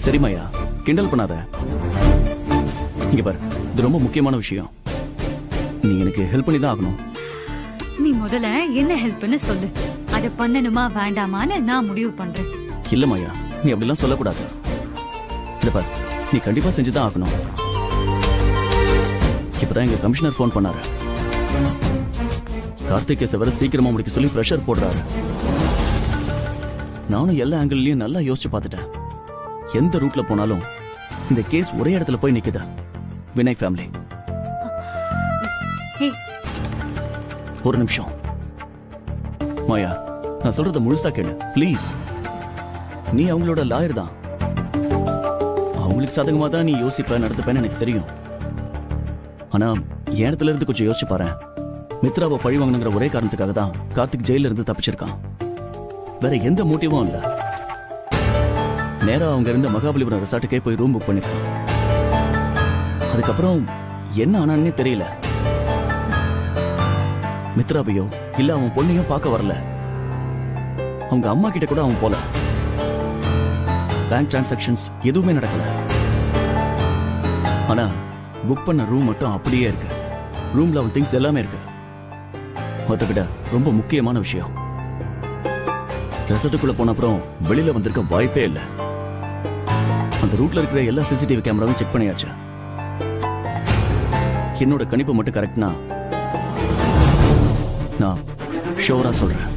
சரி மாயா, கிண்டல் பண்ணாத. இங்க பாரு, இது ரொம்ப முக்கியமான விஷயம். நீ எனக்கு ஹெல்ப் பண்ணி தான் ஆகணும். நீ முதல்ல என்ன ஹெல்ப்னு சொல்லு. அத பண்ணணுமா வேண்டாமான்னு நான் முடிவு பண்றேன். இல்ல மாயா, நீ அப்படிலாம் சொல்லக்கூடாது. இத பாரு, நீ கண்டிப்பா செஞ்சுதான் ஆகணும். இப்பதான் எங்க கமிஷனர் போன் பண்ணாரு. கார்த்திக் கேஸை வர சீக்கிரமா முடிக்க சொல்லி பிரஷர் போடுறாரு. நானும் எல்லா ஆங்கிள்லயும் நல்லா யோசிச்சு பார்த்துட்டேன். எந்த ரூட்ல போனாலும் இந்த கேஸ் ஒரே இடத்துல போய் நிக்குது. வினய் ஃபேமிலி. ஒரு நிமிஷம் மாயா, நான் சொல்றத முழுசா கேளு ப்ளீஸ். நீ அவங்களோட லாயர் தான். அவங்களுக்கு சாதகமா தான் நீ யோசிப்ப நடந்துப்பேன்னு எனக்கு தெரியும். ஆனா என் இடத்துல இருந்து கொஞ்சம் யோசிச்சு பாரு. மித்ராவை பழி வாங்கணுங்கிற ஒரே காரணத்துக்காக தான் கார்த்திக் ஜெயில இருந்து தப்பிச்சிருக்கான். வேற எந்த மோட்டிவும் இல்ல. நேரா அவங்க இருந்த மகாபலிபுரம் ரெசார்ட்டுக்கே போய் ரூம் புக் பண்ணிருக்கான். அதுக்கப்புறம் என்ன ஆனான்னே தெரியல. மித்ராவையோ இல்ல அவன் பொண்ணையோ பார்க்க வரல. அவங்க அம்மா கிட்ட கூட அவன் போல. பேங்க் டிரான்சாக்ஷன்ஸ் எதுவுமே நடக்கல. ஆனா புக் பண்ண ரூம் மட்டும் அப்படியே இருக்கு. ரூம்ல அவன் திங்ஸ் எல்லாமே இருக்கு. அதை விட ரொம்ப முக்கியமான விஷயம், ரெசார்ட்டுக்குள்ள போன அப்புறம் வெளியில வந்திருக்க வாய்ப்பே இல்லை. அந்த ரூட்ல இருக்கிற எல்லா சிசிடிவி கேமராவும் செக் பண்ணியாச்சு. என்னோட கணிப்பு மட்டும் கரெக்ட்னா நான் ஷோரா சொல்றேன்,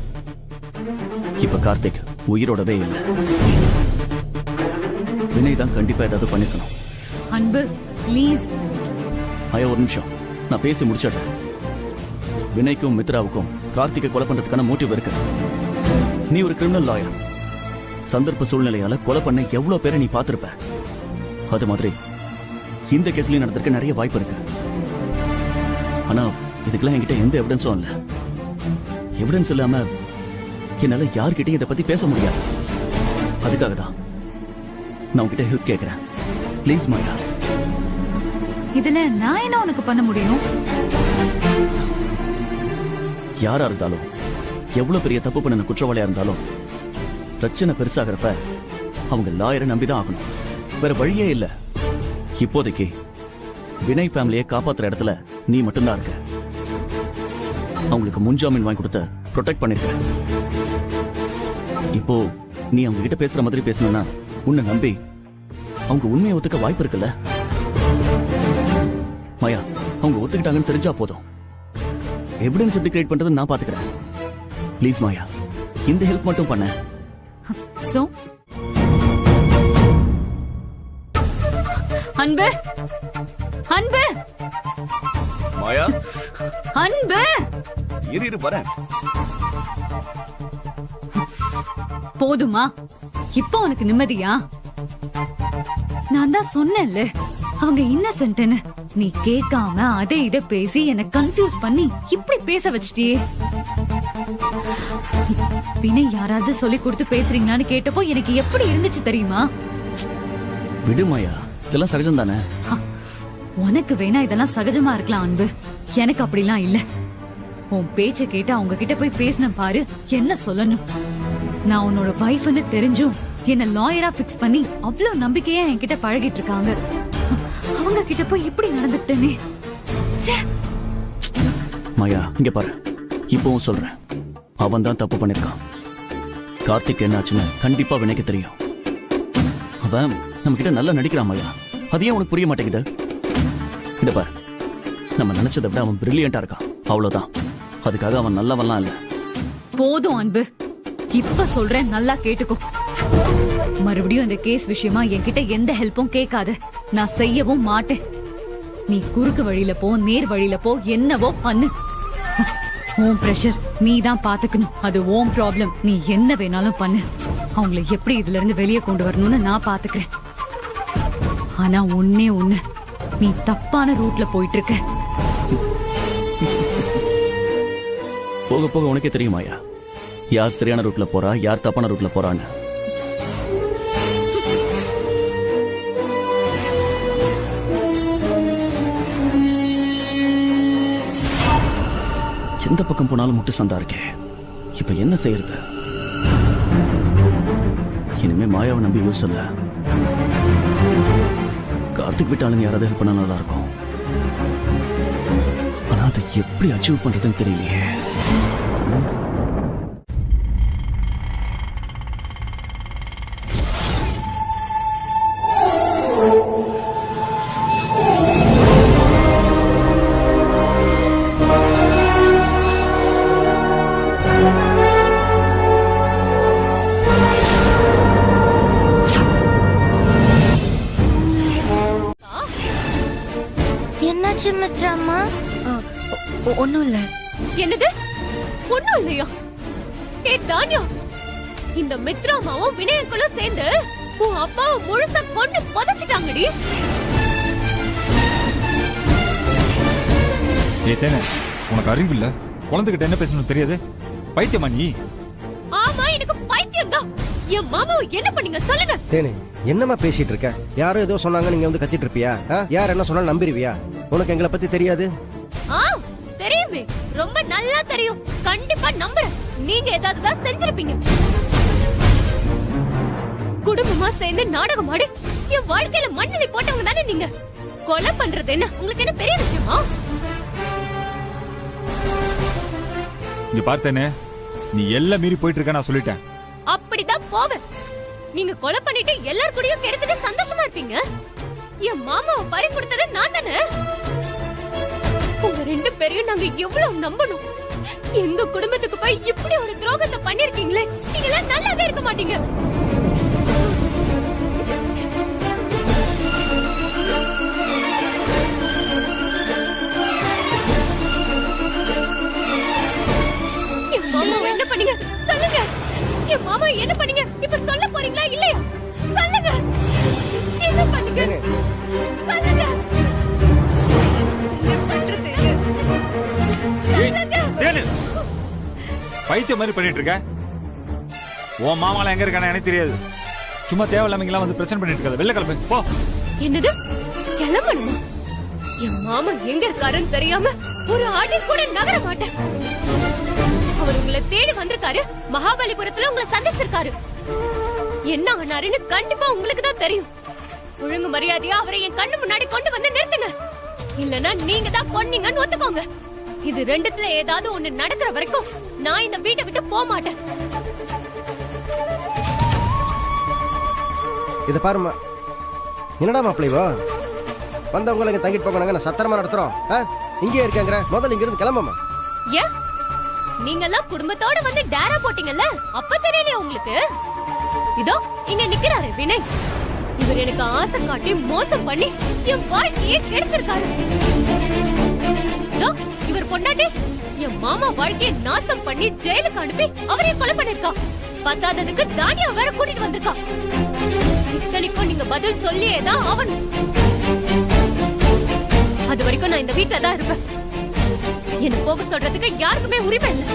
இப்ப கார்த்திக் உயிரோடவே இல்லை. வினய் தான் கண்டிப்பா ஏதாவது பண்ணிக்கணும். அன்பு ப்ளீஸ். ஐயா ஒரு நிமிஷம், நான் பேசி முடிச்சிடுறேன். வினய்க்கும் மித்ராவுக்கும் கார்த்திகை கொலை பண்றதுக்கான மோட்டிவ் இருக்கு. நீ ஒரு கிரிமினல் லாயர். சந்தர்ப்ப சூழ்நிலையால கொலை பண்ண எவ்வளவு பேரை நீ பார்த்திருப்ப. அது மாதிரி இந்த கேஸ்லயும் நடந்திருக்க நிறைய வாய்ப்பு இருக்கு. ஆனா இதுக்கெல்லாம் என்கிட்ட எந்த எவிடன்ஸும் இல்ல. எவிடன்ஸ் இல்லாம என்னால யார்கிட்டயும் இதை பத்தி பேச முடியாது. அதுக்காக தான் நான் உன்கிட்ட ஹெல்ப் கேட்கிறேன். ப்ளீஸ் மாயா. இதுல நான் என்ன உனக்கு பண்ண முடியும்? யாரா இருந்தாலும், எவ்வளவு பெரிய தப்பு பண்ண குற்றவாளியா இருந்தாலும், பிரச்சனை பெருசாகிறப்ப அவங்க லாயரை நம்பிதான் ஆகணும். வேற வழியே இல்ல. இப்போதைக்கு வினய் ஃபேமிலியை காப்பாத்துற இடத்துல நீ மட்டும்தான் இருக்க. அவங்களுக்கு முன்ஜாமீன் வாங்கி கொடுத்த ப்ரொடெக்ட் பண்ணிருக்க. இப்போ நீ அவங்க கிட்ட பேசுற மாதிரி பேசணும்னா உன்னை நம்பி அவங்க உண்மையை ஒத்துக்க வாய்ப்பு இருக்குல்ல. மாயா, அவங்க ஒத்துக்கிட்டாங்கன்னு தெரிஞ்சா போதும். எவிடன்ஸ் எப்படி கிரியேட் பண்றது நான் பாத்துக்கிறேன். ப்ளீஸ் மாயா, இந்த ஹெல்ப் மட்டும் பண்ண. சோ அன்பு, அன்பு, மாயா, அன்பு, இரு வரேன். போதுமா? இப்போ உனக்கு நிம்மதியா? நான் தான் சொன்னேன்ல அவங்க இன்னசென்ட்னு. நீ கேட்காம அதை இதை பேசி என்ன கன்ஃபியூஸ் பண்ணி இப்படி பேச வச்சிட்டியே. வினய் யாராவது சொல்லி கொடுத்து பேசுறீங்களான்னு கேட்டப்போ எனக்கு எப்படி இருந்துச்சு தெரியுமா? விடுமாயா, இதெல்லாம் சகஜம் தானே. உனக்கு வேணா இதெல்லாம் சகஜமா இருக்கலாம் அன்பு, எனக்கு அப்படிலாம் இல்ல. உன் பேச்ச கேட்டு அவங்க கிட்ட போய் பேசின பாரு, என்ன சொல்லணும். நான் உன்னோட வைஃப்னு தெரிஞ்சும் என்ன லாயரா பிக்ஸ் பண்ணி அவ்வளவு நம்பிக்கையா என்கிட்ட பழகிட்டு இருக்காங்க. அவங்க கிட்ட போய் இப்படி நடந்துட்டேனே. மாயா இங்க பாரு, இப்பவும் சொல்றேன், அவன் தான் தப்பு பண்ணிருக்கான். கார்த்திக் என்னாச்சுன்னு கண்டிப்பா வினய்க்கு தெரியும். அவன் நம்ம கிட்ட நல்லா நடிக்கிறான் மாயா. அது ஏன் உனக்கு புரிய மாட்டேங்குது? இந்த பாரு, நம்ம நினைச்சதை விட அவன் பிரில்லியண்டா இருக்கான், அவ்வளவுதான். அதுக்காக அவன் நல்லவன்லாம் இல்ல. போதும் அன்பு, இப்ப சொல்றேன், நல்லா கேட்டுக்கோ. மறுபடியும் இந்த கேஸ் விஷயமா என்கிட்ட எந்த ஹெல்ப்பும் கேட்காத. நான் செய்யவும் மாட்டேன். நீ குறுக்கு வழியில போ, நேர் வழியில போ, என்னவோ பண்ணு. உன் பிரஷர் நீ தான் பாத்துக்கணும். அது உன் ப்ராப்ளம். நீ என்ன வேணாலும் பண்ணு. அவங்களை எப்படி இதுல இருந்து வெளியே கொண்டு வரணும்னு நான் பாத்துக்கிறேன். ஆனா ஒன்னே ஒண்ணு, நீ தப்பான ரூட்ல போயிட்டு இருக்க. போக போக உனக்கே தெரியுமாயா யார் சரியான ரூட்ல போறா, யார் தப்பான ரூட்ல போறான்னு. எந்த பக்கம் போனாலும் முட்டு சந்தா இருக்கே. இப்ப என்ன செய்யறது? இனிமே மாயாவை நம்பி யூஸ் இல்ல. கார்த்திக் விட்டாலும் யாராவது ஹெல்ப் பண்ணா நல்லா இருக்கும். ஆனா அதை எப்படி அச்சீவ் பண்றதுன்னு தெரியலையே. என்னாச்சு மித்ராமா? ஒண்ணும் இல்ல. என்னது ஒண்ணும் இல்லையா? ஏ தானியா, இந்த மித்ராமாவும் வினயக்குள்ளும் சேர்ந்து உன் அப்பாவை முழுசா கொண்டு புதைச்சிட்டாங்கடி. ஏத்தேனே, உனக்கு அறிவு இல்ல? குழந்தைகிட்ட என்ன பேசணும் தெரியாது? பைத்தியமா நீ? ஆமா, எனக்கு பைத்தியம் தான். என் மாமாவை என்ன பண்ணீங்க சொல்லுங்க. தேனே, என்னமா பேசிட்டு இருக்க? யாரோ ஏதோ சொன்னாங்க, நீங்க வந்து கத்திட்டு இருப்பியா? யார் என்ன சொன்னாலும் நம்பிருவியா? உனக்கு எங்களை பத்தி தெரியாது? தெரியுமே, ரொம்ப நல்லா தெரியும். கண்டிப்பா நம்புறேன். நீங்க ஏதாவது தான் செஞ்சிருப்பீங்க. குடும்பமா சேர்ந்து நாடகம் ஆடி என் வாழ்க்கையில மண்ணெண்ணி போட்டவங்க தானே நீங்க. கொலை பண்றது என்ன உங்களுக்கு என்ன பெரிய விஷயமா? இங்க பார்த்தேனே, நீ எல்லாம் மீறி போயிட்டு இருக்க. நான் சொல்லிட்டேன். அப்படிதான் போவேன். நீங்க கொலை பண்ணிட்டு எல்லார் கூடயும் கிடைச்சது சந்தோஷமா இருப்பீங்க. என் மாமாவை பறி கொடுத்தது நான் தானே. உங்க ரெண்டு பேரையும் நாங்க எவ்வளவு நம்பணும். எங்க குடும்பத்துக்கு போய் இப்படி ஒரு துரோகத்தை பண்ணிருக்கீங்களே. நீங்க எல்லாம் நல்லாவே இருக்க மாட்டீங்க. என் மாமாவை என்ன பண்ணீங்க சொல்லுங்க. என் மாமா என்ன பண்ணீங்க இப்ப சொல்ல போறீங்களா இல்லையா? சொல்லுங்க. என்ன பண்ணீங்க சொல்லுங்க. பைத்தியம் மாதிரி பண்ணிட்டு இருக்க. உன் மாமால எங்க இருக்கானே எனக்கு தெரியாது. சும்மா தேவையில்லாம வந்து பிரச்சனை பண்ணிட்டு இருக்காது. வெளில கிளம்பு போ. என்னது கிளம்பணுமா? என் மாமா எங்க இருக்காருன்னு தெரியாம ஒரு அடி கூட நகர மாட்டேன். அவர் உங்களை தேடி வந்திருக்காரு. மகாபலிபுரத்துல உங்களை சந்திச்சிருக்காரு. என்ன ஆனாருன்னு கண்டிப்பா உங்களுக்கு தான் தெரியும். ஒழுங்கு மரியாதையா அவரை என் கண்ணு முன்னாடி கொண்டு வந்து நிறுத்துங்க. இல்லனா நீங்க தான் கொன்னீங்கன்னு ஒத்துக்கோங்க. இது ரெண்டுத்துல ஏதாவது ஒண்ணு நடக்கிற வரைக்கும் நான் இந்த வீட்டை விட்டு போக மாட்டேன். இத பாருமா, என்னடா மாப்பிள்ளைவோ வந்தவங்களை இங்க தங்கிட்டு போங்க. நான் சத்திரமா நடத்துறோம். இங்கே இருக்காங்க. முதல்ல இங்க இருந்து கிளம்புமா. ஏன் நீங்க எல்லாம் குடும்பத்தோட வந்து டேரா போட்டீங்கல்ல, அப்ப தெரியலையா உங்களுக்கு? இதோ இங்க நிக்கிறாரு வினய். இவர் எனக்கு ஆசை காட்டி மோசம் பண்ணி என் வாழ்க்கையே கெடுத்திருக்காரு. இவர் பொண்டாட்டி என் மாமா வாழ்க்கையை நாசம் பண்ணி ஜெயிலுக்கு அனுப்பி அவரையும் கொலை பண்ணிருக்கா. பத்தாததுக்கு தானியா வேற கூட்டிட்டு வந்திருக்கா. இத்தனைக்கும் நீங்க பதில் சொல்லியே தான் ஆகணும். அது வரைக்கும் நான் இந்த வீட்டுல தான் இருப்பேன். என்ன போக சொல்றதுக்கு யாருக்குமே உரிமை இல்லை.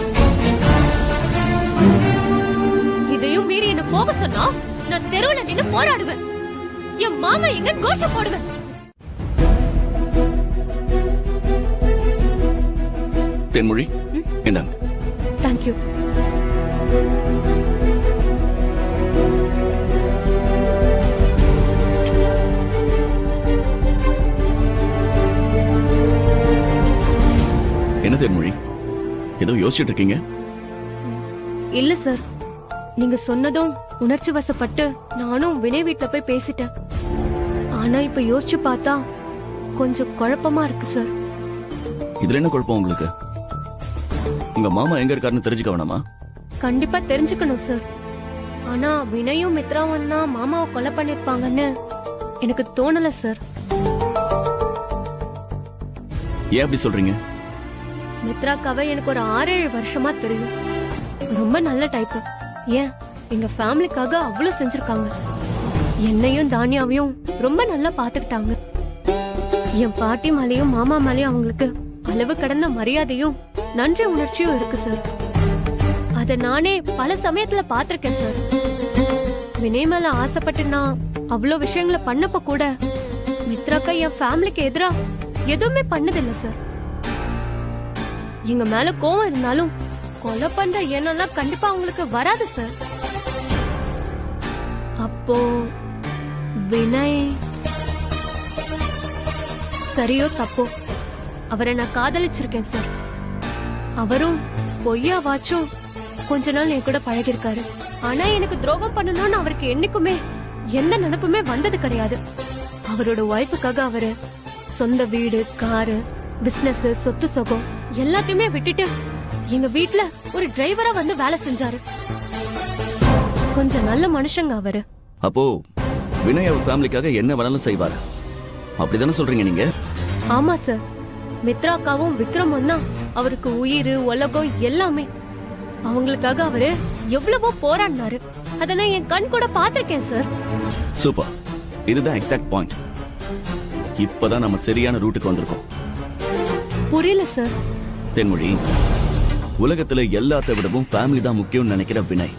இதையும் மீறி என்ன போக சொன்னா நான் தெருவுல நின்னு போராடுவேன். என் மாமா எங்க கோஷம் போடுவேன். தென்மொழி, இந்தாங்க. தேங்க்யூ. என்ன தென்மொழி, ஏதோ யோசிச்சுட்டு இருக்கீங்க? இல்ல சார், நீங்க சொன்னதும் உணர்ச்சி வசப்பட்டு நானும் வினய் வீட்டுல போய் பேசிட்டேன். ஆனா இப்ப யோசிச்சு பார்த்தா கொஞ்சம் குழப்பமா இருக்கு சார். இதுல என்ன குழப்பம் உங்களுக்கு? உங்க மாமா எங்க இருக்காருன்னு தெரிஞ்சுக்க வேணாமா? கண்டிப்பா தெரிஞ்சுக்கணும் சார். ஆனா வினயும் மித்ராவும் தான் மாமாவை கொலை பண்ணிருப்பாங்கன்னு எனக்கு தோணல சார். ஏன் அப்படி சொல்றீங்க? மித்ராக்காவை எனக்கு ஒரு 6-7 வருஷமா தெரியும். ரொம்ப நல்ல டைப். ஏன் எங்க ஃபேமிலிக்காக அவ்வளவு செஞ்சிருக்காங்க. என்னையும் தானியாவையும் ரொம்ப நல்லா பாத்துக்கிட்டாங்க. என் பாட்டி மேலயும் மாமா மேலயும் அவங்களுக்கு அளவு கடந்த மரியாதையும் நன்றி உணர்ச்சியும் இருக்கு சார். அத நானே பல சமயத்துல பாத்திருக்கேன் சார். வினய் மேல ஆசைப்பட்டு நான் அவ்வளவு விஷயங்களை பண்ணப்ப கூட மித்ராக்கா என் ஃபேமிலிக்கு எதிரா எதுவுமே பண்ணதில்லை சார். எங்க மேல கோவம் இருந்தாலும் கொலை பண்ற எண்ணம்லாம் கண்டிப்பா அவங்களுக்கு வராது சார். அப்போ வினய் சரியோ தப்போ அவரை நான் காதலிச்சிருக்கேன் சார். அவரும் பொய்யா வாச்சும் கொஞ்ச நாள் என் கூட பழகிருக்காரு. ஆனா எனக்கு துரோகம் பண்ணணும்னு அவருக்கு என்னைக்குமே எந்த நினைப்புமே வந்தது கிடையாது. அவரோட ஒய்ஃபுக்காக அவரு சொந்த வீடு, காரு, பிசினஸ், சொத்து சொகம் எல்லாத்தையுமே விட்டுட்டு எங்க வீட்ல ஒரு டிரைவரா வந்து வேலை செஞ்சாரு. கொஞ்சம் நல்ல மனுஷங்க அவரு. அப்போ வினய் அவர் ஃபேமிலிக்காக என்ன வேணாலும் செய்வாரு, அப்படிதானே சொல்றீங்க நீங்க? ஆமா சார். மித்ராக்காவும் விக்ரமும் தான் அவருக்கு உயிர், உலகம் எல்லாமே. அவங்களுக்காக அவரு எவ்வளவோ போராடினாரு. அத நான் என் கண் கூட பாத்திருக்கேன் சார். சூப்பர், இதுதான் எக்ஸாக்ட் பாயிண்ட். இப்பதான் நம்ம சரியான ரூட்டுக்கு வந்திருக்கோம். புரியல சார். தென்மொழி, உலகத்துல எல்லாத்த விடவும் ஃபேமிலி தான் முக்கியம்னு நினைக்கிற வினய்,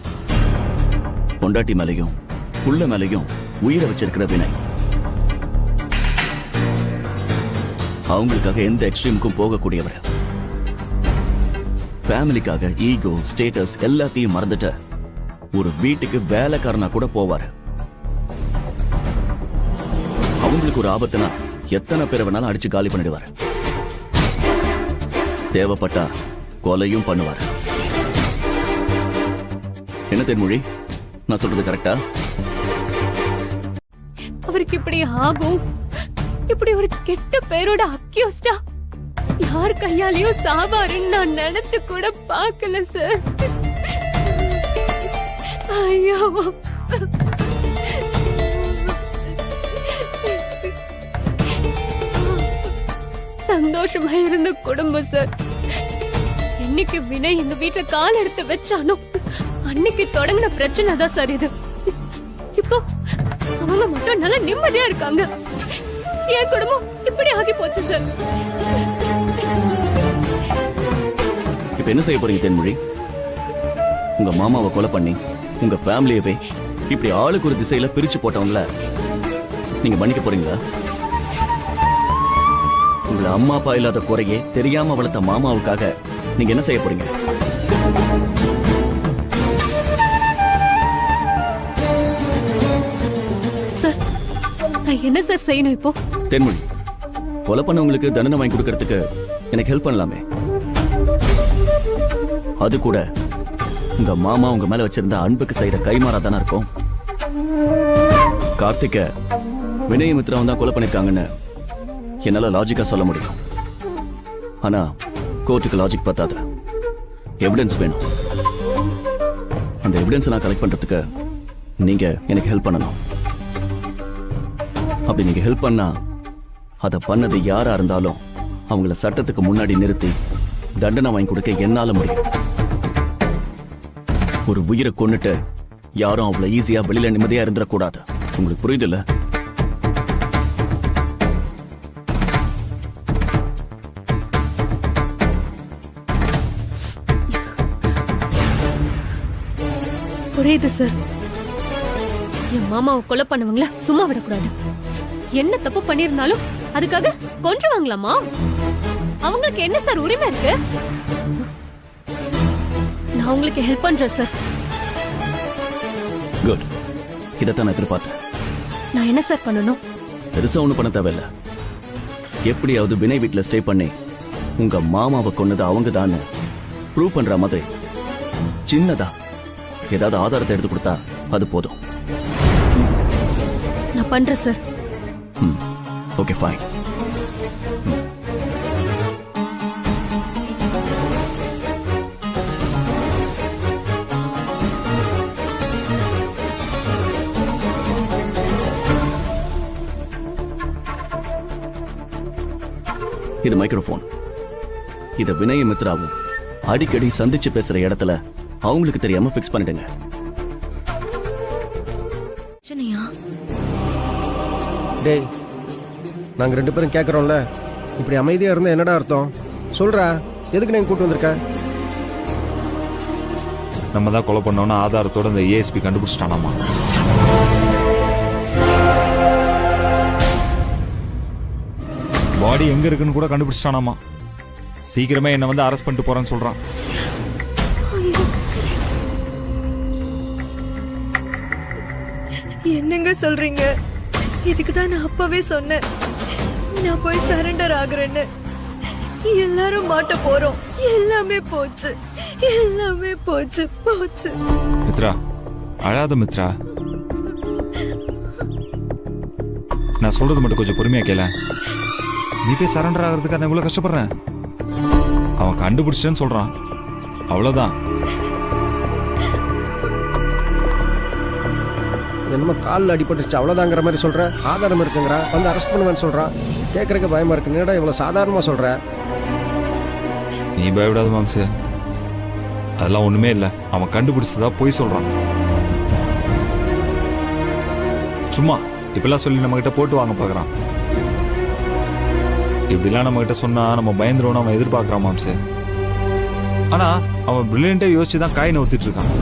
பொண்டாட்டி மேலையும் புள்ள மேலையும் உயிரை வச்சிருக்கிற வினய், அவங்களுக்காக எந்த எக்ஸ்ட்ரீமுக்கும் போகக்கூடியவர். ஃபேமிலிக்காக ஈகோ, ஸ்டேட்டஸ் எல்லாத்தையும் மறந்துட்டு ஒரு வீட்டுக்கு வேலைக்காரனா கூட போவாரு. அவங்களுக்கு ஒரு ஆபத்துனா எத்தனை பேரை வேணாலும் அடிச்சு காலி பண்ணிடுவாரு. தேவைப்பட்டா கொலையும் பண்ணுவாரு. என்ன தென்மொழி, நான் சொல்றது கரெக்டா? அவருக்கு இப்படி ஆகும், இப்படி ஒரு கெட்ட பேரோட அக்யூஸ்டா யார் கையாலையும் சாவாருன்னு நான் நினைச்சு கூட பார்க்கல சார். ஐயோ, சந்தோஷமா இருந்த குடும்பம் சார். என்னைக்கு வினய் எங்க வீட்டுல கால் எடுத்து வச்சானோ அன்னைக்கு தொடங்கின பிரச்சனை தான் சார் இது. இப்போ அவங்க மட்டும் நல்லா நிம்மதியா இருக்காங்க. என் குடும்பம் இப்படி ஆகி போச்சு சார். இப்ப என்ன செய்ய போறீங்க தென்மொழி? உங்க மாமாவை கொலை பண்ணி உங்க ஃபேமிலியவே இப்படி ஆளுக்கு ஒரு திசையில பிரிச்சு போட்டவங்கள நீங்க மன்னிக்க போறீங்களா? உங்களை அம்மா அப்பா இல்லாத குறையே தெரியாம வளர்த்த மாமாவுக்காக நீங்க என்ன செய்ய போறீங்க? சார், நான் என்ன சார் செய்யணும் இப்போ? தென்மொழி, கொலை பண்ணவங்களுக்கு தண்டனை வாங்கி கொடுக்கறதுக்கு எனக்கு ஹெல்ப் பண்ணலாமே. அது கூட உங்க மாமா உங்க மேல வச்சிருந்த அன்புக்கு செய்யற கைமாறா தானே இருக்கும். கார்த்திக்க வினய மித்ராவும் தான் கொலை பண்ணிருக்காங்கன்னு என்னால லாஜிக்கா சொல்ல முடியும். ஆனா கோர்ட்டுக்கு லாஜிக் பத்தாது, எவிடன்ஸ் வேணும். அந்த எவிடன்ஸ் நான் கலெக்ட் பண்றதுக்கு நீங்க எனக்கு ஹெல்ப் பண்ணணும். அப்படி நீங்க ஹெல்ப் பண்ணா அதை பண்ணது யாரா இருந்தாலும் அவங்கள சட்டத்துக்கு முன்னாடி நிறுத்தி தண்டனை வாங்கி கொடுக்க என்னால முடியும். ஒரு உயிரை கொன்னுட்டு யாரும் அவ்வளவு ஈஸியா வெளியில நிம்மதியா இருந்துடக்கூடாது. உங்களுக்கு புரியுதுல்ல? புரியுது சார். என் மாமாவை கொலை பண்ணவங்கள சும்மா விடக்கூடாது. என்ன தப்பு பண்ணிருந்தாலும் அதுக்காக கொன்றுவாங்களாமா? அவங்களுக்கு என்ன சார் உரிமை இருக்கு? நான் உங்களுக்கு ஹெல்ப் பண்றேன் சார். குட், இதைத்தான் நான் எதிர்பார்த்தேன். நான் என்ன சார் பண்ணணும்? பெருசா ஒண்ணும் பண்ண தேவையில்ல. எப்படியாவது வினய் வீட்டுல ஸ்டே பண்ணி உங்க மாமாவை கொன்னது அவங்க தான் ப்ரூவ் பண்ற மாதிரி சின்னதா ஏதாவது ஆதாரத்தை எடுத்து கொடுத்தா அது போதும். நான் பண்றேன் சார். Okay, fine. இது மைக்ரோஃபோன். இத வினய மித்ராவும் அடிக்கடி சந்திச்சு பேசுற இடத்துல அவங்களுக்கு தெரியாம பிக்ஸ் பண்ணிடுங்க. டேய், நாங்க 2 பேரும் கேக்குறோம்ல, இப்படி அமைதியா இருந்தா என்னடா அர்த்தம்? சொல்றா, எதுக்கு நீங்க கூட்டு வந்திருக்க? நம்ம தான் கொலை பண்ணோம்னு ஆதாரத்தோட இந்த ஏஎஸ்பி கண்டுபிடிச்சிட்டானாமா. பாடி எங்க இருக்குன்னு கூட கண்டுபிடிச்சிட்டானாமா. சீக்கிரமே என்ன வந்து அரெஸ்ட் பண்ணிட்டு போறேன்னு சொல்றான். என்னங்க சொல்றீங்க? இதுக்கு தான் நான் அப்பவே சொன்னேன், நான் போய் சரண்டர் ஆகுறேன்னு எல்லாரும் மாட்ட போறோம். எல்லாமே போச்சு, எல்லாமே போச்சு போச்சு. மித்ரா, அழாத மித்ரா. நான் சொல்றது மட்டும் கொஞ்சம் பொறுமையா கேள. நீ போய் சரண்டர் ஆகிறதுக்கு நான் இவ்வளவு கஷ்டப்படுறேன். அவன் கண்டுபிடிச்சேன்னு சொல்றான், அவ்வளவுதான். என்னமோ காலில் அடிபட்டுச்சு அவ்வளோதாங்கிற மாதிரி சொல்ற. ஆதாரம் இருக்குங்கிறா, வந்து அரெஸ்ட் பண்ணுவேன்னு சொல்றான். கேட்கறதுக்கு பயமா இருக்கு. நீடா இவ்வளவு சாதாரணமா சொல்ற. நீ பயப்படாத மாம்சு, அதெல்லாம் ஒண்ணுமே இல்ல. அவன் கண்டுபிடிச்சதா போய் சொல்றான். சும்மா இப்பெல்லாம் சொல்லி நம்ம கிட்ட போட்டு வாங்க பாக்குறான். இப்படிலாம் நம்ம கிட்ட சொன்னா நம்ம பயந்துருவோம் அவன் எதிர்பார்க்கறான் மாம்சு. ஆனா அவன் பிரில்லியண்டா யோசிச்சுதான் காய் நவுத்திட்டு இருக்கான்.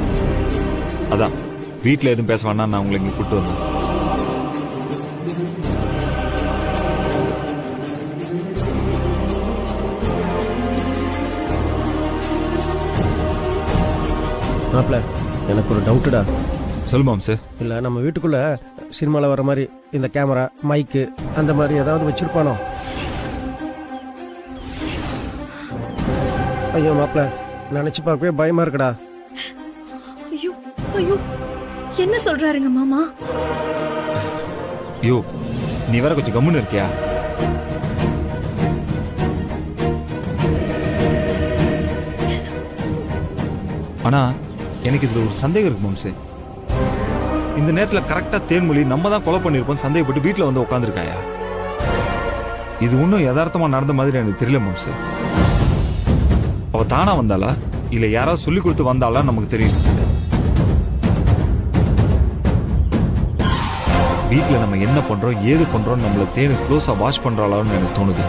அதான் வீட்டுல எதுவும் பேச வேணா நான் உங்களை இங்க கூப்பிட்டு வந்தேன். மாப்ள, எனக்கு ஒரு டவுட்டுடா. சொல்லு மாம்சு. இல்ல நம்ம வீட்டுக்குள்ள சினிமால வர மாதிரி இந்த கேமரா, மைக்கு அந்த மாதிரி ஏதாவது வச்சிருப்பானோ? ஐயோ மாப்ள, நினைச்சு பார்க்கவே பயமா இருக்குடா. ஐயோ ஐயோ, என்ன சொல்றாருங்க மாமா? ஐயோ, நீ வேற கொஞ்சம் கம்முன்னு இருக்கியா? ஆனா எனக்கு இதுல ஒரு சந்தேகம் இருக்கு மாம்சே. இந்த நேரத்துல கரெக்டா தேன்மொழி நம்ம தான் கொலை பண்ணிருப்போம் சந்தேகப்பட்டு வீட்டுல வந்து உட்காந்துருக்காயா? இது ஒன்னும் யதார்த்தமா நடந்த மாதிரி எனக்கு தெரியல மாம்சே. அவ தானா வந்தாளா இல்ல யாராவது சொல்லி கொடுத்து வந்தாளா நமக்கு தெரியும். வீட்டுல நம்ம என்ன பண்றோம் ஏது பண்றோம் நம்மள தேனு க்ளோஸா வாட்ச் பண்றாளான்னு எனக்கு தோணுது.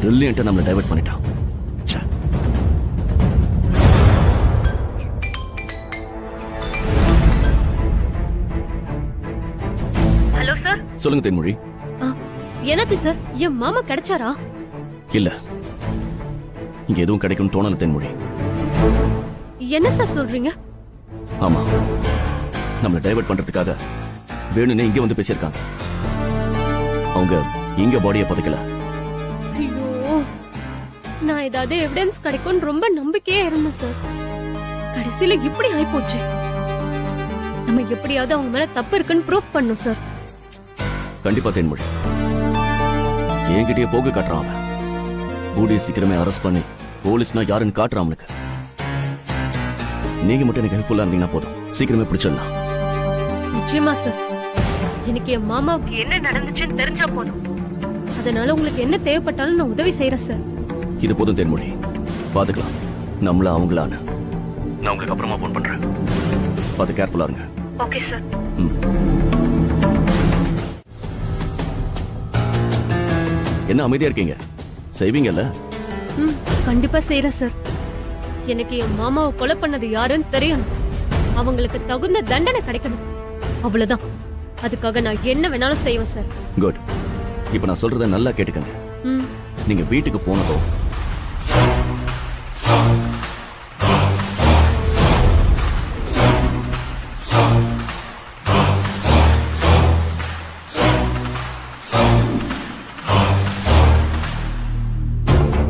பிரில்லியன்ட் நம்மளை டைவர்ட் பண்ணிட்டான். Hello sir. சொல்லுங்க தேன்மொழி. என்னாச்சு சார்? என் மாமா கிடைச்சாரா? இல்ல, இங்க எதுவும் கிடைக்கும் தோணல தேன்மொழி. என்ன சார் சொல்றீங்க? ஆமா, நம்மளை டைவர்ட் பண்றதுக்காக வேணும்னே இங்க வந்து பேசியிருக்காங்க. அவங்க இங்க பாடியை புதைக்கல. ஐயோ, நான் ஏதாவது எவிடன்ஸ் கிடைக்கும் ரொம்ப நம்பிக்கையா இருந்தேன் சார். கடைசியில இப்படி ஆயிப்போச்சு. நம்ம எப்படியாவது அவங்க மேல தப்பு இருக்குன்னு ப்ரூஃப் பண்ணும் சார். கண்டிப்பா தேன்மொழி, என்கிட்டயே போக காட்டுறான் அவன். கூடிய சீக்கிரமே அரெஸ்ட் பண்ணி போலீஸ்னா யாருன்னு காட்டுறான் அவனுக்கு. நீங்க மட்டும் எனக்கு ஹெல்ப்ஃபுல்லா இருந்தீங்கன்னா போதும், சீக்கிரமே பிடிச்சிடலாம். நிச்சயமா சார். எனக்கு என் மாமாவுக்கு என்ன நடந்துச்சுன்னு தெரிஞ்சா போதும். அதனால உங்களுக்கு என்ன தேவைப்பட்டாலும் நான் உதவி செய்யறேன் சார். இது போதும் தேன்மொழி, பாத்துக்கலாம் நம்மள அவங்களான்னு. நான் உங்களுக்கு அப்புறமா போன் பண்றேன். பார்த்து கேர்ஃபுல்லா இருங்க. Okay sir. என்ன அமைதியா இருக்கீங்க? செய்வீங்கல்ல? கண்டிப்பா செய்யறேன் சார். எனக்கு என் மாமாவை கொலை பண்ணது யாருன்னு தெரியணும். அவங்களுக்கு தகுந்த தண்டனை கிடைக்கணும். அவ்வளவுதான். அதுக்காக நான் என்ன வேணாலும் செய்வேன் சார். குட். இப்ப நான் சொல்றத நல்லா கேட்டுக்கங்க. நீங்க வீட்டுக்கு போனதோ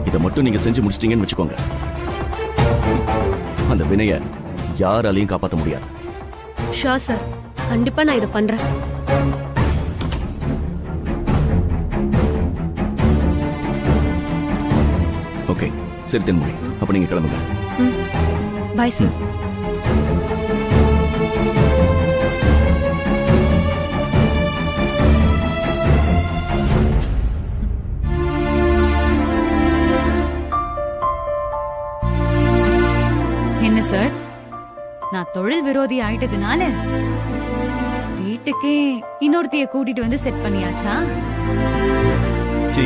இத மட்டும் நீங்க செஞ்சு முடிச்சிட்டீங்கன்னு வச்சுக்கோங்க, அந்த வினைய யாராலையும் காப்பாற்ற முடியாது. ஷா சார், கண்டிப்பா நான் இதை பண்றேன். ஓகே, சரி தென்மொழி, அப்ப நீங்க கிளம்புங்க. Bye sir. என்ன சார், நான் தொழில் விரோதி ஆயிட்டதுனால வீட்டுக்கே இன்னொருத்தைய கூட்டிட்டு வந்து செட் பண்ணியாச்சா? சீ,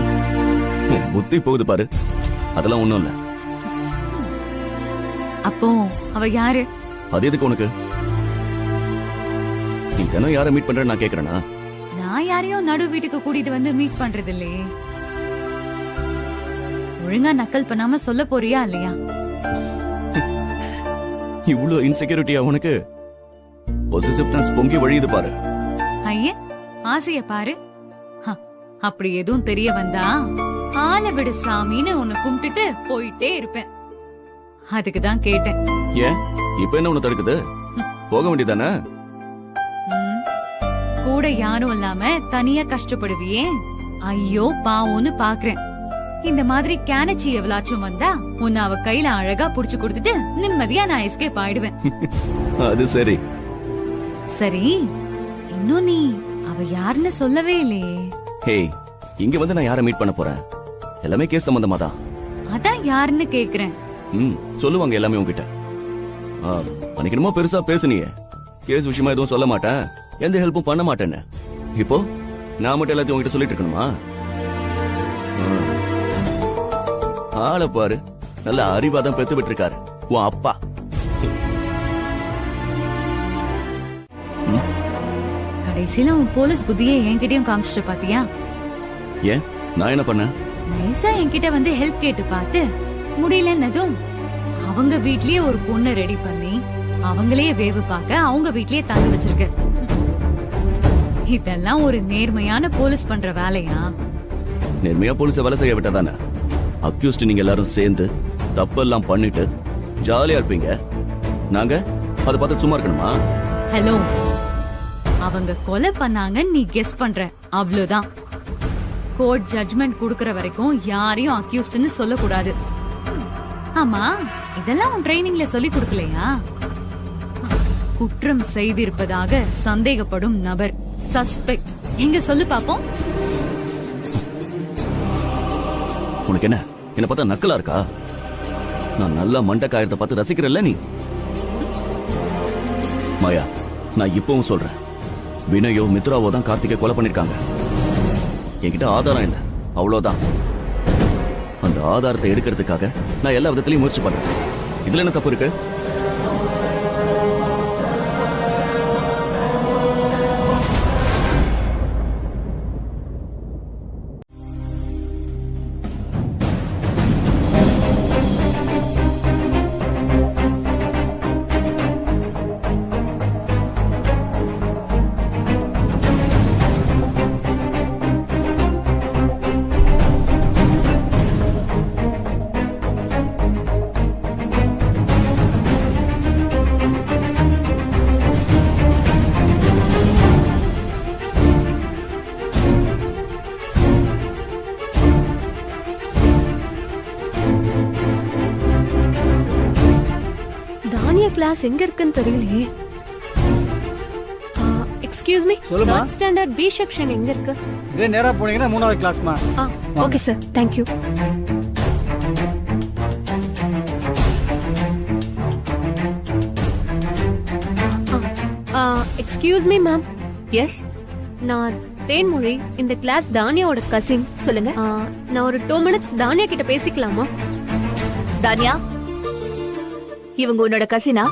புத்தி போகுது பாரு. அதெல்லாம் ஒண்ணும் இல்ல. அப்போ அவ யாரு? அது எதுக்கு உனக்கு? நீ தினம் யாரை மீட் பண்ற நான் கேக்குறேனா? நான் நான் யாரையும் நடு வீட்டுக்கு கூட்டிட்டு வந்து மீட் பண்றது இல்லையே. ஒழுங்கா நக்கல் பண்ணாம சொல்ல போறியா இல்லையா? இவ்ளோ இன்செக்யூரிட்டியா உனக்கு? பொசிசிவ்னஸ் பொங்கி வழியுது பாரு. ஐயே, ஆசைய பாரு. ஹ, அப்படி எதுவும் தெரிய வந்தா ஆள விடு சாமின்னு உன்னை கும்பிட்டுட்டு போயிட்டே இருப்பேன். அதுக்குதான் கேட்டேன். ஏன் இப்ப என்ன உன்னை தடுக்குது? போக வேண்டியதானே? ம், கூட யாரும் இல்லாம தனியா கஷ்டப்படுவியே, ஐயோ பாவம்னு பாக்குறேன். இந்த மாதிரி கேனச்சி எவ்வளாச்சும் வந்தா உன்னை அவ கையில அழகா புடிச்சு கொடுத்துட்டு நிம்மதியா நான் எஸ்கேப் ஆயிடுவேன். அது சரி. சரி, இன்னும் நீ அவ யாருன்னு சொல்லவே இல்லையே. ஹேய், இங்க வந்து நான் யாரை மீட் பண்ண போறேன்? எல்லாமே கேஸ் சம்பந்தமா தான். அதான் யாருன்னு கேக்குறேன். சொல்லுவாங்க எல்லாமே உங்ககிட்ட. அன்னைக்கு என்னமோ பெருசா பேசுனியே, கேஸ் விஷயமா எதுவும் சொல்ல மாட்டேன், எந்த ஹெல்ப்பும் பண்ண மாட்டேன்னு. இப்போ நான் மட்டும் எல்லாத்தையும் உங்ககிட்ட சொல்லிட்டு இருக்கணுமா? ஆளை பாரு, நல்ல அறிவாதான் பெத்து விட்டுருக்காரு உன் அப்பா. கடைசியில உன் போலீஸ் புத்தியை என்கிட்டயும் காமிச்சிட்டு பாத்தியா? ஏன் நான் என்ன பண்ண? நைஸா என்கிட்ட வந்து ஹெல்ப் கேட்டு பார்த்து முடியலன்னதும் அவங்க வீட்லயே ஒரு பொண்ணை ரெடி பண்ணி அவங்களே வேவு பார்க்க அவங்க வீட்லயே தங்க வச்சிருக்க. இதெல்லாம் ஒரு நேர்மையான போலீஸ் பண்ற வேலையா? நேர்மையா போலீஸ வேலை செய்ய விட்டதானே? அக்யூஸ்ட் நீங்க எல்லாரும் சேர்ந்து தப்பெல்லாம் பண்ணிட்டு ஜாலியா இருப்பீங்க, நாங்க அதை பார்த்து சும்மா இருக்கணுமா? ஹலோ, அவங்க கொலை பண்ணாங்க நீ கெஸ் பண்ற, அவ்வளவுதான். கோர்ட் ஜட்ஜ்மெண்ட் குடுக்கற வரைக்கும் யாரையும் அக்யூஸ்ட்னு சொல்லக்கூடாது. ஆமா, இதெல்லாம் உன் ட்ரைனிங்ல சொல்லி கொடுக்கலையா? குற்றம் செய்திருப்பதாக சந்தேகப்படும் நபர், சஸ்பெக்ட், எங்க சொல்லு பாப்போம். உனக்கு என்ன என்ன பார்த்தா நக்கலா இருக்கா? நான் நல்லா மண்டக்காயத்தை பார்த்து ரசிக்கிறல்ல நீ. மாயா, நான் இப்பவும் சொல்றேன், வினயோ மித்ராவோ தான் கார்த்திகை கொலை பண்ணிருக்காங்க. என்கிட்ட ஆதாரம் இல்ல, அவ்வளவுதான். அந்த ஆதாரத்தை எடுக்கிறதுக்காக நான் எல்லா விதத்திலையும் முயற்சி பண்றேன். இதுல என்ன தப்பு இருக்கு? கிளாஸ் எங்க இருக்குன்னு தெரியலையே. எக்ஸ்கியூஸ் மீ, சொல்லுமா. 3rd ஸ்டாண்டர்ட் பி செக்ஷன் எங்க இருக்கு? இதே நேரா போனீங்கன்னா 3வது கிளாஸ்மா. Okay sir, thank you. Excuse me ma'am. Yes, நான் தேன்மொழி, இந்த கிளாஸ் தானியாவோட கசின். சொல்லுங்க. நான் ஒரு 2 மினிட்ஸ் தானியா கிட்ட பேசிக்கலாமா? தானியா, இவங்க உன்னோட கசினா?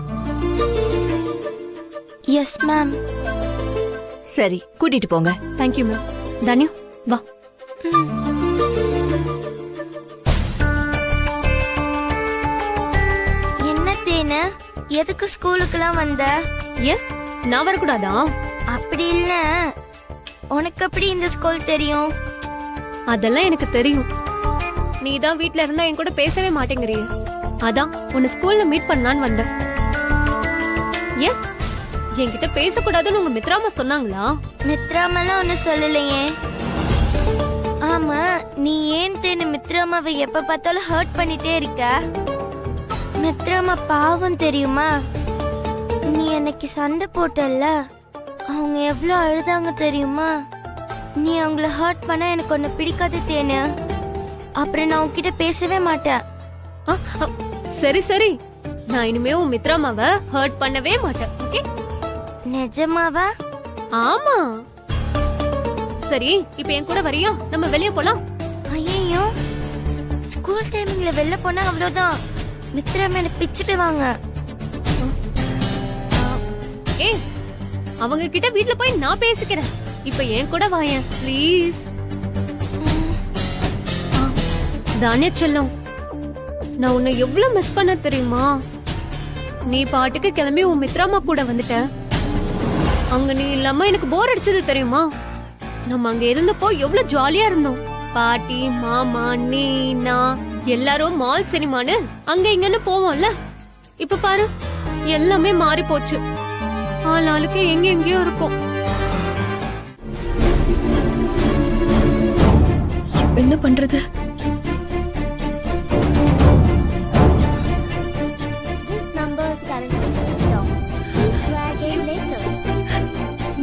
Yes ma'am. சரி, கூட்டிட்டு போங்க. Thank you ma'am. தானியா வா. என்ன தேனு, எதுக்கு ஸ்கூலுக்குலாம் வந்த? ஏன் நான் வரக்கூடாதா? அப்படி இல்ல, உனக்கு எப்படி இந்த ஸ்கூல் தெரியும்? அதெல்லாம் எனக்கு தெரியும். நீ தான் வீட்ல இருந்தா என் கூட பேசவே மாட்டேங்கிறியே, அதான் உன்னை ஸ்கூல்ல மீட் பண்ணலான்னு வந்தேன். ஏன் என்கிட்ட பேசக்கூடாதுன்னு உங்க மித்ராமா சொன்னாங்களா? மித்ராமெல்லாம் ஒன்னு சொல்லலையே. ஆமா, நீ ஏன் தேனு மித்ராமாவை எப்ப பார்த்தாலும் ஹர்ட் பண்ணிட்டே இருக்க? மித்ராமா பாவம் தெரியுமா? நீ அன்னைக்கு சண்டை போட்டல்ல, அவங்க எவ்வளவு அழுதாங்க தெரியுமா? நீ அவங்கள ஹர்ட் பண்ண எனக்கு ஒன்னு பிடிக்காது தேனு. அப்புறம் நான் உன்கிட்ட பேசவே மாட்டேன். சரி சரி, நான் இனிமே உன் மித்ராமாவை ஹர்ட் பண்ணவே மாட்டேன். ஓகே? நிஜமாவா? ஆமா. சரி, இப்போ என் கூட வரியா? நம்ம வெளிய போலாம். ஐயோ, ஸ்கூல் டைமிங்ல வெளில போனா அவ்வளவுதான், மித்ராமா என்ன பிச்சிடுவாங்க. ஏய், அவங்க கிட்ட வீட்ல போய் நான் பேசிக்கிறேன். இப்ப என் கூட வாயேன் ப்ளீஸ். தானியா செல்லம், நான் உன்னை எவ்வளவு மிஸ் பண்ண தெரியுமா? நீ பாட்டுக்கு கிளம்பி உன் மித்ராமா கூட வந்துட்ட. அங்க நீ இல்லாம எனக்கு போர் அடிச்சது தெரியுமா? நம்ம அங்க இருந்தப்போ எவ்வளவு ஜாலியா இருந்தோம். பாட்டி, மாமா, நீ, நான் எல்லாரும் மால் சினிமான்னு அங்க இங்கன்னு போவோம்ல. இப்ப பாரு, எல்லாமே மாறி போச்சு. ஆளாளுக்கு எங்க எங்கேயோ இருக்கும். என்ன பண்றது?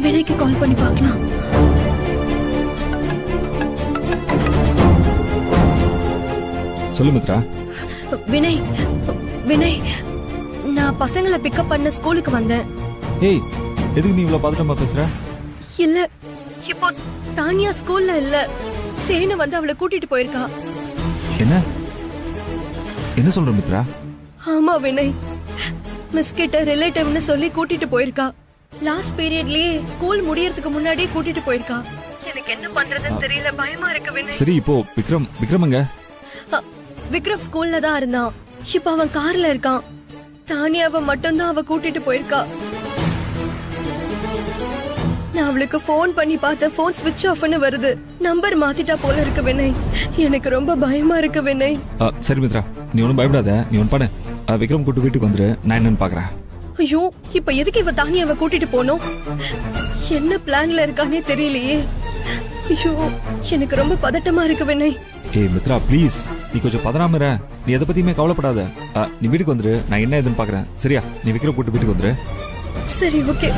வினைக்கு கால் பண்ணி பார்க்கலாம். சொல்லு மித்ரா. வினய், வினய், நான் பசங்களை பிக்கப் பண்ண ஸ்கூலுக்கு வந்தேன். ஏய், எதுக்கு நீ இவ்வளவு பதட்டமா பேசுற? இல்ல, இப்போ தானியா ஸ்கூல்ல இல்ல. தேனு வந்து அவளை கூட்டிட்டு போயிருக்கா. என்ன என்ன சொல்ற மித்ரா? ஆமா வினய், மிஸ் கிட்ட ரிலேட்டிவ்னு சொல்லி கூட்டிட்டு போயிருக்கா. லாஸ்ட் பீரியட்லயே ஸ்கூல் முடியறதுக்கு முன்னாடியே கூட்டிட்டு போயிருக்கா. எனக்கு என்ன பண்றதுன்னு தெரியல, பயமா இருக்கு வினய். சரி, இப்போ விக்ரமங்க? விக்ரம் ஸ்கூல்ல தான் இருந்தான். இப்ப அவன் கார்ல இருக்கான். தானியாவை மட்டும்தான் அவ கூட்டிட்டு போயிருக்கா. நான் அவளுக்கு போன் பண்ணி பார்த்த, போன் ஸ்விட்ச் ஆஃப்னு வருது. நம்பர் மாத்திட்டா போல இருக்கு வினய். எனக்கு ரொம்ப பயமா இருக்கு வினய். சரி மித்ரா, நீ ஒன்னும் பயப்படாத. நீ ஒன்னு பண்ணு, விக்ரம் கூட்டு வீட்டுக்கு வந்துரு, நான் என்னன்னு பாக்குறேன். ஐயோ, இப்ப எதுக்கு இவ தானியாவை கூட்டிட்டு போனோம்? என்ன பிளான்ல இருக்கானே தெரியலையே. ஐயோ, எனக்கு ரொம்ப பதட்டமா இருக்கு வினய். ஏய் மித்ரா, ப்ளீஸ், நீ கொஞ்சம் பதறாம இரு. நீ எதை பத்தியுமே கவலைப்படாத. நீ வீட்டுக்கு வந்துரு, நான் என்ன ஏதுன்னு பாக்குறேன். சரியா? நீ விக்ரம் கூட்டு வீட்டுக்கு வந்துரு. சரி, ஓகே.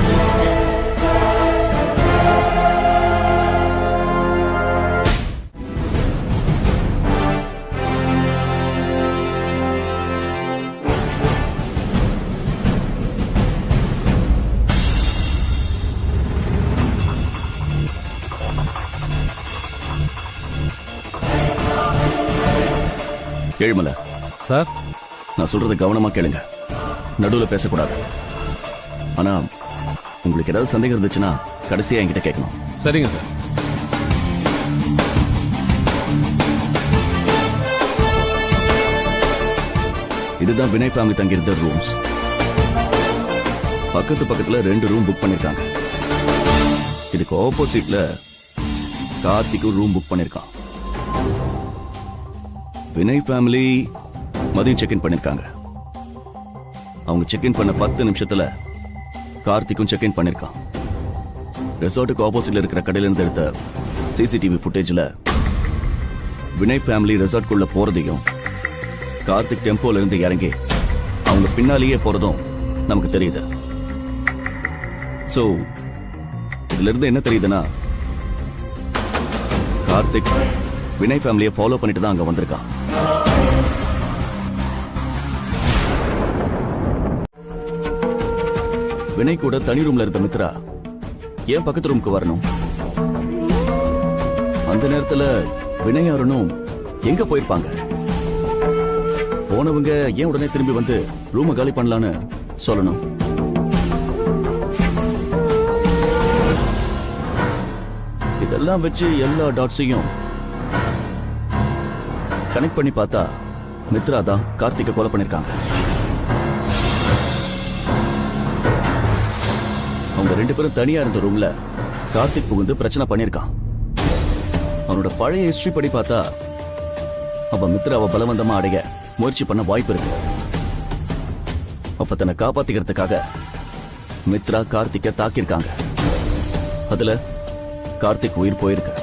ஏழுமலை சார், நான் சொல்றதை கவனமா கேளுங்க. நடுவுல பேசக்கூடாது. ஆனா உங்களுக்கு ஏதாவது சந்தேகம் இருந்துச்சுன்னா கடைசியா என்கிட்ட கேட்கணும். சரிங்க சார். இதுதான் வினய் ஃபேமிலி தங்கியிருந்த ரூம்ஸ். பக்கத்துல 2 ரூம் புக் பண்ணிருக்காங்க. இதுக்கு ஆப்போசிட்ல கார்த்திக்கும் ரூம் புக் பண்ணிருக்கான். வினய் ஃபேமிலி மதியம் செக்இன் பண்ணிருக்காங்க. அவங்க செக்இன் பண்ண 10 நிமிஷத்துல கார்த்திக்கும் செக்இன் பண்ணிருக்கான். ரெசார்ட்டுக்கு ஆப்போசிட்ல இருக்கிற கடையில இருந்து எடுத்த சிசிடிவி ஃபுட்டேஜ்ல வினய் ஃபேமிலி ரெசார்ட்குள்ள போறதையும் கார்த்திக் டெம்போல இருந்து இறங்கி அவங்க பின்னாலேயே போறதும் நமக்கு தெரியுது. சோ இதுல இருந்து என்ன தெரியுதுன்னா, கார்த்திக் வினய் ஃபேமிலியை ஃபாலோ பண்ணிட்டு தான் அங்க வந்திருக்கான். வினய் கூட தனி ரூம்ல இருந்த மித்ரா ஏன் பக்கத்து ரூமுக்கு வரணும்? அந்த நேரத்துல வினய் அருணும் எங்க போயிருப்பாங்க? போனவங்க ஏன் உடனே திரும்பி வந்து ரூமை காலி பண்ணலான்னு சொல்லணும்? இதெல்லாம் வச்சு எல்லா டாட்ஸையும் கனெக்ட் பண்ணி பார்த்தா மித்ரா தான் கார்த்திகை கொலை பண்ணிருக்காங்க. அவங்க 2 பேரும் தனியா இருந்த ரூம்ல கார்த்திக் புகுந்து பிரச்சனை பண்ணிருக்கான். அவனோட பழைய ஹிஸ்டரி படி பார்த்தா அவன் மித்ராவை பலவந்தமா அடைய முயற்சி பண்ண வாய்ப்பு இருக்கு. அப்ப தன்னை காப்பாத்திக்கிறதுக்காக மித்ரா கார்த்திகை தாக்கியிருக்காங்க. அதுல கார்த்திக் உயிர் போயிருக்கு.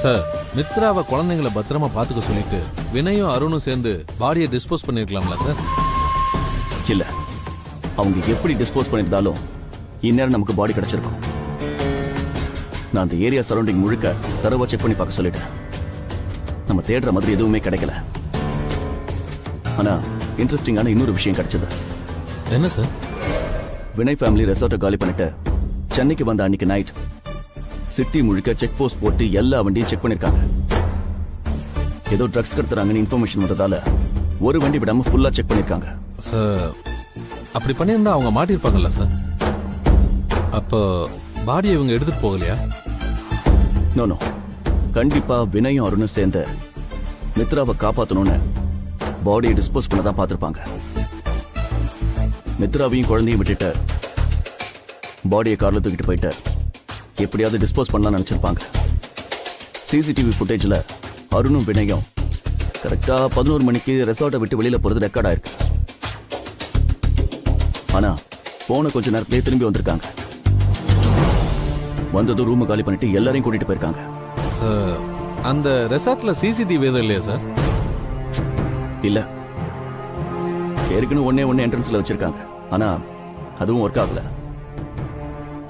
சார், மித்ராவை குழந்தைங்களை பத்திரமா பாத்துக்க சொல்லிட்டு வினயும் அருணும் சேர்ந்து பாடியை டிஸ்போஸ் பண்ணிருக்கலாம்ல சார்? இல்ல, அவங்க எப்படி டிஸ்போஸ் பண்ணிருந்தாலும் இந்நேரம் நமக்கு பாடி கிடைச்சிருக்கும். நான் அந்த ஏரியா சரௌண்டிங் முழுக்க தரவா செக் பண்ணி பார்க்க சொல்லிட்டேன். நம்ம தேடுற மாதிரி எதுவுமே கிடைக்கல. ஆனா இன்ட்ரெஸ்டிங்கான இன்னொரு விஷயம் கிடைச்சது. என்ன சார்? வினய் ஃபேமிலி ரெசார்ட்டை காலி பண்ணிட்டு சென்னைக்கு வந்த அன்னைக்கு நைட் சிட்டி முழுக்க செக் போஸ்ட் போட்டு எல்லா வண்டியும் செக் பண்ணிருக்காங்க. ஏதோ ட்ரக்ஸ் கடத்துறாங்கன்னு இன்ஃபர்மேஷன் வந்ததால ஒரு வண்டி விடாம ஃபுல்லா செக் பண்ணிருக்காங்க. சார், அப்படி பண்ணியிருந்தா அவங்க மாட்டிருப்பாங்கல்ல சார்? அப்போ பாடியை இவங்க எடுத்துட்டு போகலையா? நோ கண்டிப்பா வினயும் அருணும் சேர்ந்து மித்ராவை காப்பாத்தணும்னு பாடியை டிஸ்போஸ் பண்ண தான் பார்த்திருப்பாங்க. மித்ராவையும் குழந்தையும் விட்டுட்டு பாடியை கார்ல தூக்கிட்டு போயிட்டு எப்படியாவது டிஸ்போஸ் பண்ணலாம்னு நினைச்சிருப்பாங்க. சிசிடிவி ஃபுட்டேஜ்ல அருணும் வினயும் கரெக்டா 11 மணிக்கு ரெசார்ட்டை விட்டு வெளியில போறது ரெக்கார்ட் ஆயிருக்கு. ஆனா போன கொஞ்ச நேரத்திலே திரும்பி வந்திருக்காங்க. வந்ததும் ரூம் காலி பண்ணிட்டு எல்லாரையும் கூட்டிட்டு போயிருக்காங்க. சார், அந்த ரெசார்ட்ல சிசிடிவி எதுவும் இல்லையா சார்? இல்ல, ஏற்கனவே ஒன்னே என்ட்ரன்ஸ்ல வச்சிருக்காங்க. ஆனா அதுவும் ஒர்க் ஆகல.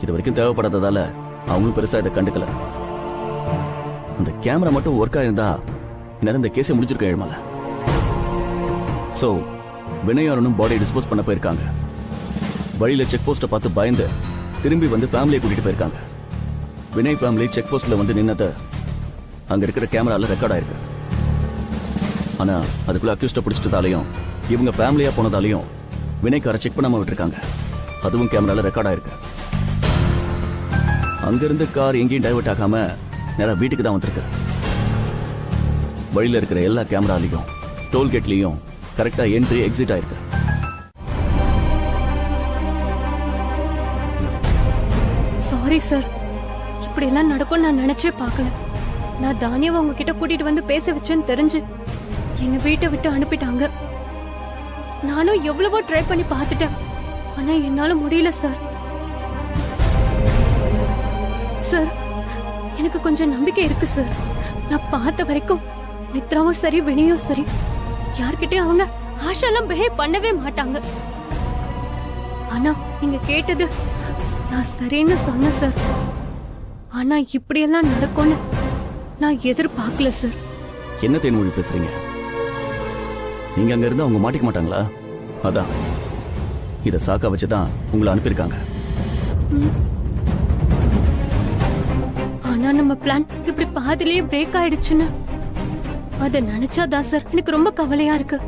இது வரைக்கும் தேவைப்படாததால அவங்களும் பெருசா இதை கண்டுக்கல. அந்த கேமரா மட்டும் ஒர்க் ஆயிருந்தா இந்நேரம் இந்த கேஸை முடிச்சிருக்க எழுமல. சோ வினயாரனும் பாடியை டிஸ்போஸ் பண்ண போயிருக்காங்க. வழியில செக் போஸ்ட பார்த்து பயந்து திரும்பி வந்து ஃபேமிலியை கூட்டிட்டு போயிருக்காங்க. வினய் ஃபேமிலி செக் போஸ்ட்ல வந்து நின்னத அங்க இருக்கிற கேமரால ரெக்கார்ட் ஆயிருக்கு. ஆனா அதுக்குள்ள அக்யூஸ்ட பிடிச்சிட்டதாலையும் இவங்க ஃபேமிலியா போனதாலையும் வினய் காரை செக் பண்ணாம விட்டுருக்காங்க. அதுவும் கேமரால ரெக்கார்ட் ஆயிருக்கு. அங்கிருந்து கார் எங்கேயும் டைவர்ட் ஆகாம நேரா வீட்டுக்கு தான் வந்திருக்கு. வழியில இருக்கிற எல்லா கேமராலையும் டோல்கேட்லயும் கரெக்டா என்ட்ரி எக்ஸிட் ஆயிருக்கு. சாரி சார், இப்படி எல்லாம் நடக்கும் நான் நினைச்சே பார்க்கல. நான் தானியாவை உங்ககிட்ட கூட்டிட்டு வந்து பேச வச்சேன்னு தெரிஞ்சு என்ன வீட்டை விட்டு அனுப்பிட்டாங்க. நானும் எவ்வளவோ ட்ரை பண்ணி பார்த்துட்டேன். ஆனா என்னால முடியல சார். சார், எனக்கு கொஞ்சம் நம்பிக்கை இருக்கு சார். நான் பார்த்த வரைக்கும் மித்ராவும் சரி வினயும் சரி யார்கிட்டயும் அவங்க ஆஷாலாம் பிஹேவ் பண்ணவே மாட்டாங்க. ஆனா நீங்க கேட்டது நான் சரின்னு சொன்னேன் சார். ஆனா இப்படியெல்லாம் நடக்கும்னு நான் எதிர்பார்க்கல சார். என்ன தேன்மொழி பேசுறீங்க? நீங்க அங்க இருந்தா அவங்க மாட்டிக்க மாட்டாங்களா? அதான் இத சாக்கா வச்சுதான் உங்களை அனுப்பியிருக்காங்க. ஆனா நம்ம பிளான் இப்படி பாதிலேயே பிரேக் ஆயிடுச்சுன்னு அத நினைச்சாதான் சார் எனக்கு ரொம்ப கவலையா இருக்கு.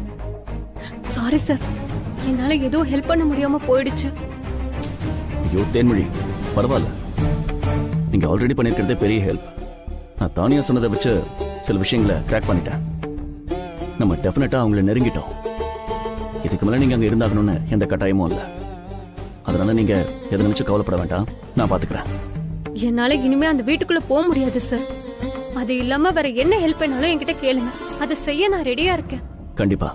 சாரி சார், என்னால எதுவும் ஹெல்ப் பண்ண முடியாம போயிடுச்சு. ஐயோ தேன்மொழி, பரவாயில்ல. நீங்க ஆல்ரெடி பண்ணிருக்கிறதே பெரிய ஹெல்ப். நான் தானியா சொன்னதை வச்சு சில விஷயங்களை கிராக் பண்ணிட்டேன். நம்ம டெஃபினட்டா அவங்கள நெருங்கிட்டோம். இதுக்கு மேல நீங்க அங்க இருந்தாகணும்னு எந்த கட்டாயமும் இல்ல. அதனால நீங்க எதை நினைச்சு கவலைப்பட வேண்டாம், நான் பாத்துக்கிறேன். என்னால இனிமே அந்த வீட்டுக்குள்ள போக முடியாது சார். அது இல்லாம வேற என்ன ஹெல்ப் பண்ணாலும் என்கிட்ட கேளுங்க, அதை செய்ய நான் ரெடியா இருக்கேன். கண்டிப்பா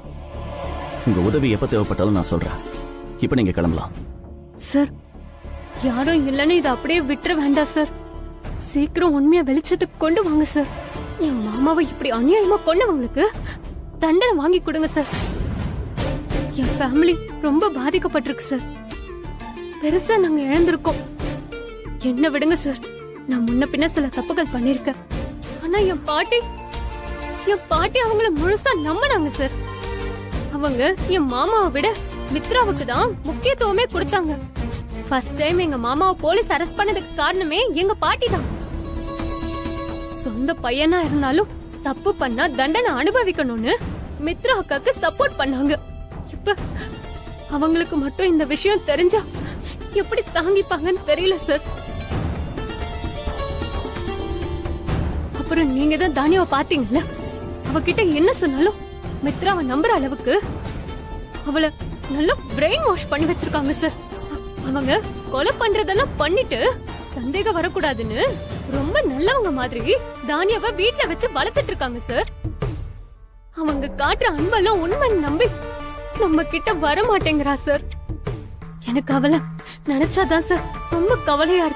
உங்க உதவி எப்ப தேவைப்பட்டாலும் நான் சொல்றேன். இப்ப நீங்க கிளம்பலாம். சார், யாரும் இல்லைன்னு இதை அப்படியே விட்டுற வேண்டாம் சார். சீக்கிரம் உண்மையா வெளிச்சத்துக்கு கொண்டு வாங்க சார். என் மாமாவை இப்படி அநியாயமா கொண்டவங்களுக்கு தண்டனை வாங்கி கொடுங்க சார். என் ஃபேமிலி ரொம்ப பாதிக்கப்பட்டிருக்கு சார். பெருசா நாங்க இழந்திருக்கோம். என்ன விடுங்க சார். நான் முன்ன பின்ன சில தப்புகள் பண்ணிருக்கேன். ஆனா என் பாட்டி அவங்கள முழுசா நம்பினாங்க சார். அவங்க என் மாமாவை விட மித்ராவுக்கு தான் முக்கியத்துவமே கொடுத்தாங்க. ஃபர்ஸ்ட் டைம் எங்க மாமாவை போலீஸ் அரெஸ்ட் பண்ணதுக்கு காரணமே எங்க பாட்டி தான். சொந்த பையனா இருந்தாலும் தப்பு பண்ணா தண்டனை அனுபவிக்கணும்னு மித்ரா அக்காக்கு சப்போர்ட் பண்ணாங்க. இப்ப அவங்களுக்கு மட்டும் இந்த விஷயம் தெரிஞ்சா எப்படி தாங்கிப்பாங்கன்னு தெரியல சார். அப்புறம் நீங்க தான் தானியாவை பாத்தீங்கல்ல, அவகிட்ட என்ன சொன்னாலும் மித்ராவை நம்புற அளவுக்கு அவளை நல்லா பிரெயின் வாஷ் பண்ணி வச்சிருக்காங்க சார். அவங்க கொலை பண்றதெல்லாம் பண்ணிட்டு சந்தேகம் வரக்கூடாதுன்னு ரொம்ப நல்லவங்க மாதிரி தானியாவை வீட்டுல வச்சு வளர்த்துட்டு இருக்காங்க சார். அவங்க காட்டுற அன்பெல்லாம் உண்மைன்னு நம்பி நம்ம கிட்ட வர மாட்டேங்கிறா சார். எனக்கு அவளை நினைச்சாதான் சார் ரொம்ப கவலையா இருக்கு.